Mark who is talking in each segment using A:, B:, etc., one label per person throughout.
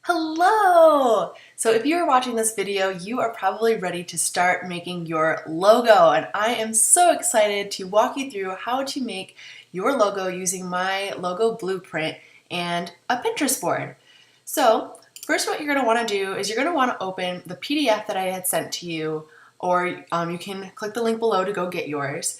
A: Hello! So if you are watching this video, you are probably ready to start making your logo, and I am so excited to walk you through how to make your logo using my logo blueprint and a Pinterest board. So first, what you're going to want to do is you're going to want to open the PDF that I had sent to you, or you can click the link below to go get yours.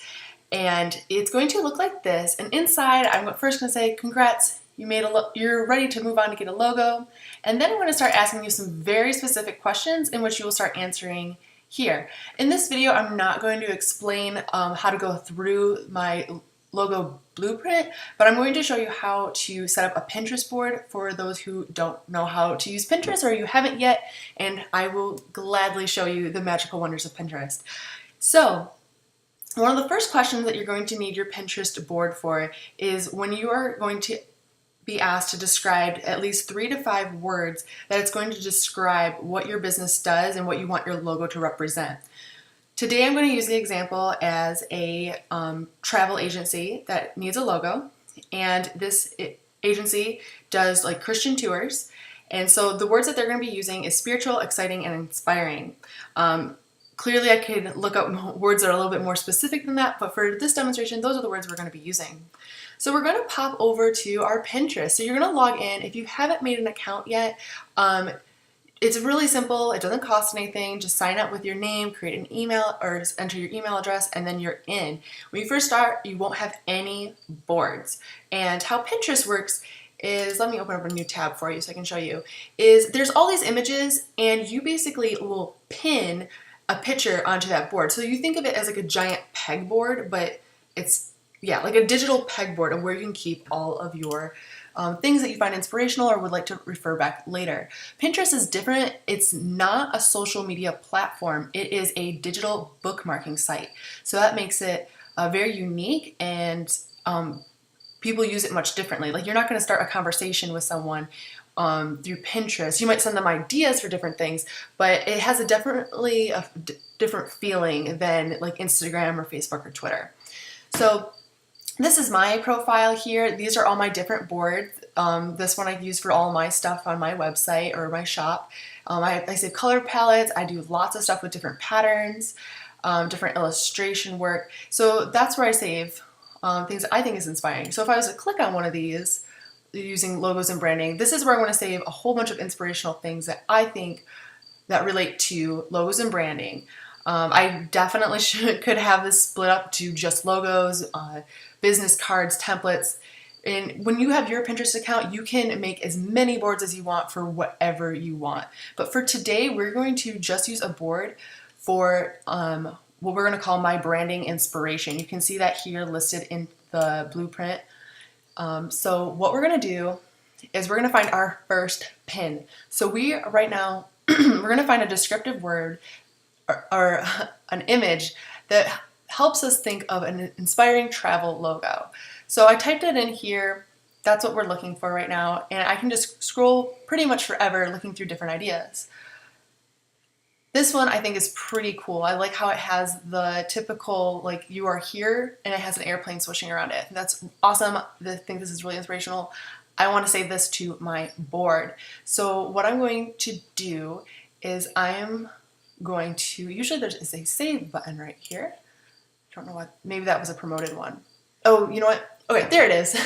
A: And it's going to look like this, and inside I'm first going to say congrats, you're ready to move on to get a logo. And then I'm going to start asking you some very specific questions in which you will start answering here. In this video, I'm not going to explain how to go through my logo blueprint, but I'm going to show you how to set up a Pinterest board for those who don't know how to use Pinterest or you haven't yet, and I will gladly show you the magical wonders of Pinterest. So one of the first questions that you're going to need your Pinterest board for is when you are going to be asked to describe at least 3 to 5 words that it's going to describe what your business does and what you want your logo to represent. Today I'm going to use the example as a travel agency that needs a logo, and this agency does like Christian tours, and so the words that they're going to be using is spiritual, exciting, and inspiring. Clearly I could look up words that are a little bit more specific than that, but for this demonstration, those are the words we're going to be using. So we're going to pop over to our Pinterest. So you're going to log in. If you haven't made an account yet, it's really simple. It doesn't cost anything. Just sign up with your name, create an email, or just enter your email address, and then you're in. When you first start, you won't have any boards. And how Pinterest works is, let me open up a new tab for you so I can show you, is there's all these images, and you basically will pin a picture onto that board. So you think of it as like a giant pegboard, but it's like a digital pegboard of where you can keep all of your things that you find inspirational or would like to refer back later. Pinterest is different. It's not a social media platform. It is a digital bookmarking site. So that makes it very unique, and people use it much differently. Like, you're not going to start a conversation with someone through Pinterest. You might send them ideas for different things, but it has definitely a different feeling than like Instagram or Facebook or Twitter. So this is my profile here. These are all my different boards. This one I use for all my stuff on my website or my shop. I save color palettes. I do lots of stuff with different patterns, different illustration work. So that's where I save things that I think is inspiring. So if I was to click on one of these using logos and branding, this is where I want to save a whole bunch of inspirational things that I think that relate to logos and branding. I definitely could have this split up to just logos, business cards, templates. And when you have your Pinterest account, you can make as many boards as you want for whatever you want. But for today, we're going to just use a board for what we're going to call my branding inspiration. You can see that here listed in the blueprint. So what we're going to do is we're going to find our first pin. So right now, we're going to find a descriptive word or an image that helps us think of an inspiring travel logo. So I typed it in here. That's what we're looking for right now, and I can just scroll pretty much forever looking through different ideas. This one I think is pretty cool. I like how it has the typical, like, you are here, and it has an airplane swishing around it. That's awesome. I think this is really inspirational. I want to save this to my board. So what I'm going to do is usually there is a save button right here. I don't know what, maybe that was a promoted one. Oh, you know what? Okay, there it is.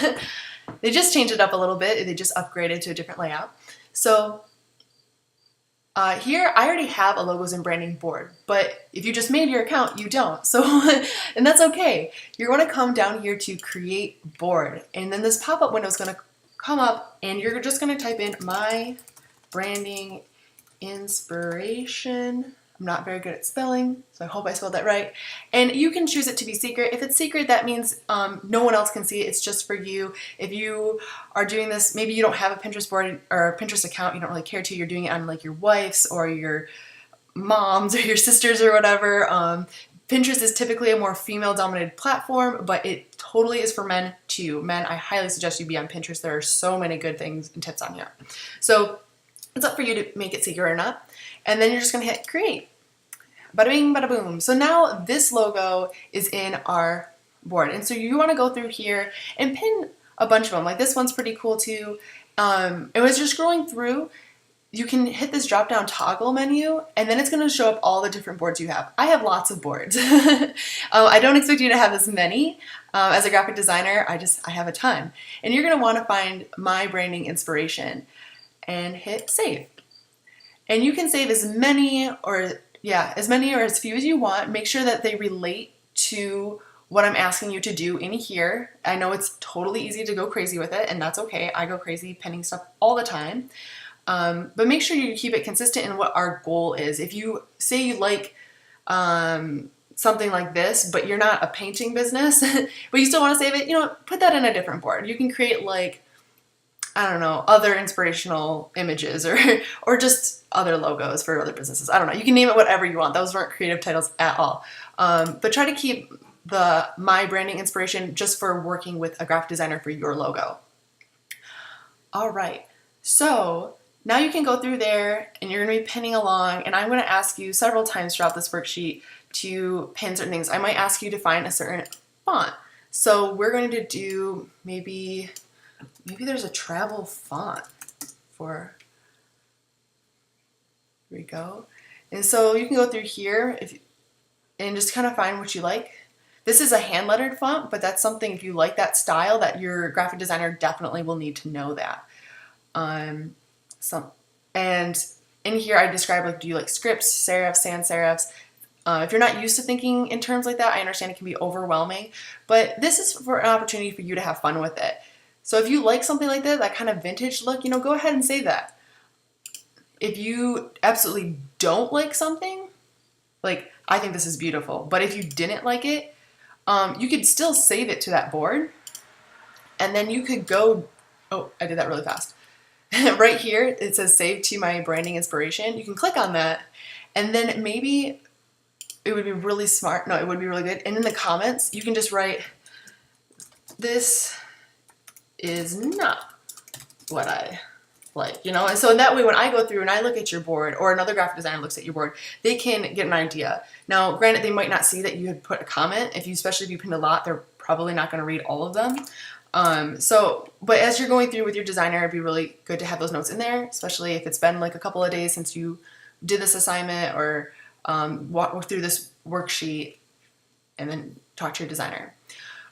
A: They just changed it up a little bit. They just upgraded to a different layout. So here I already have a logos and branding board, but if you just made your account, you don't. So, and that's okay. You're going to come down here to create board, and then this pop-up window is going to come up, and you're just going to type in my branding inspiration. I'm not very good at spelling, so I hope I spelled that right. And you can choose it to be secret. If it's secret, that means no one else can see it. It's just for you. If you are doing this, maybe you don't have a Pinterest board or a Pinterest account, you don't really care to, you're doing it on like your wife's or your mom's or your sister's or whatever. Pinterest is typically a more female-dominated platform, but it totally is for men too. Men, I highly suggest you be on Pinterest. There are so many good things and tips on here. So it's up for you to make it secret or not. And then you're just going to hit create. Bada bing, bada boom. So now this logo is in our board. And so you want to go through here and pin a bunch of them. Like this one's pretty cool too. And as you're scrolling through, you can hit this drop down toggle menu, and then it's going to show up all the different boards you have. I have lots of boards. I don't expect you to have as many. As a graphic designer, I have a ton. And you're going to want to find My Branding Inspiration and hit save. And you can save as many or as few as you want. Make sure that they relate to what I'm asking you to do in here. I know it's totally easy to go crazy with it, and that's okay. I go crazy pinning stuff all the time. But make sure you keep it consistent in what our goal is. If you say you like something like this, but you're not a painting business, but you still want to save it, put that in a different board. You can create like, I don't know, other inspirational images or just other logos for other businesses. I don't know. You can name it whatever you want. Those weren't creative titles at all. But try to keep the My Branding Inspiration just for working with a graphic designer for your logo. All right. So now you can go through there and you're going to be pinning along, and I'm going to ask you several times throughout this worksheet to pin certain things. I might ask you to find a certain font. So we're going to do maybe there's a travel font for, here we go. And so you can go through here and just kind of find what you like. This is a hand lettered font, but that's something, if you like that style, that your graphic designer definitely will need to know that. And in here I describe, like, do you like scripts, serifs, sans serifs? If you're not used to thinking in terms like that, I understand it can be overwhelming, but this is for an opportunity for you to have fun with it. So if you like something like that kind of vintage look, go ahead and save that. If you absolutely don't like something, like, I think this is beautiful, but if you didn't like it, you could still save it to that board, and then you could go, oh, I did that really fast. Right here, it says save to My Branding Inspiration. You can click on that, and then maybe it would be really smart. No, it would be really good. And in the comments, you can just write, this is not what I like, and so that way when I go through and I look at your board, or another graphic designer looks at your board, they can get an idea. Now, granted, they might not see that you had put a comment. Especially if you pinned a lot, they're probably not going to read all of them. But as you're going through with your designer, it'd be really good to have those notes in there, especially if it's been like a couple of days since you did this assignment, or walk through this worksheet and then talk to your designer.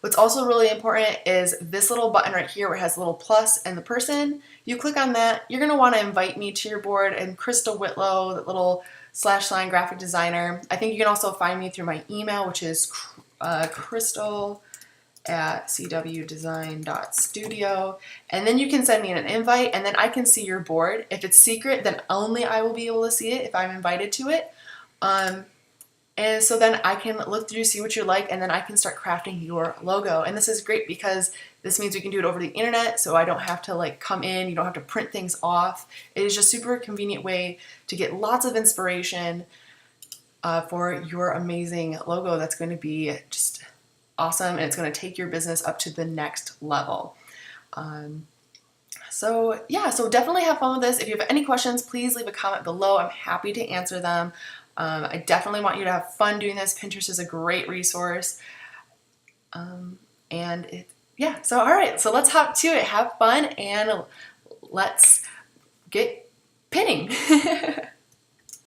A: What's also really important is this little button right here where it has a little plus and the person. You click on that, you're going to want to invite me to your board, and Crystal Whitlow, that little / graphic designer. I think you can also find me through my email, which is crystal@cwdesign.studio, and then you can send me an invite, and then I can see your board. If it's secret, then only I will be able to see it if I'm invited to it. And so then I can look through, see what you like, and then I can start crafting your logo. And this is great because this means we can do it over the internet, so I don't have to like come in, you don't have to print things off. It is just super convenient way to get lots of inspiration for your amazing logo that's going to be just awesome, and it's going to take your business up to the next level. So definitely have fun with this. If you have any questions, please leave a comment below. I'm happy to answer them. I definitely want you to have fun doing this. Pinterest is a great resource. So all right, so let's hop to it. Have fun, and let's get pinning.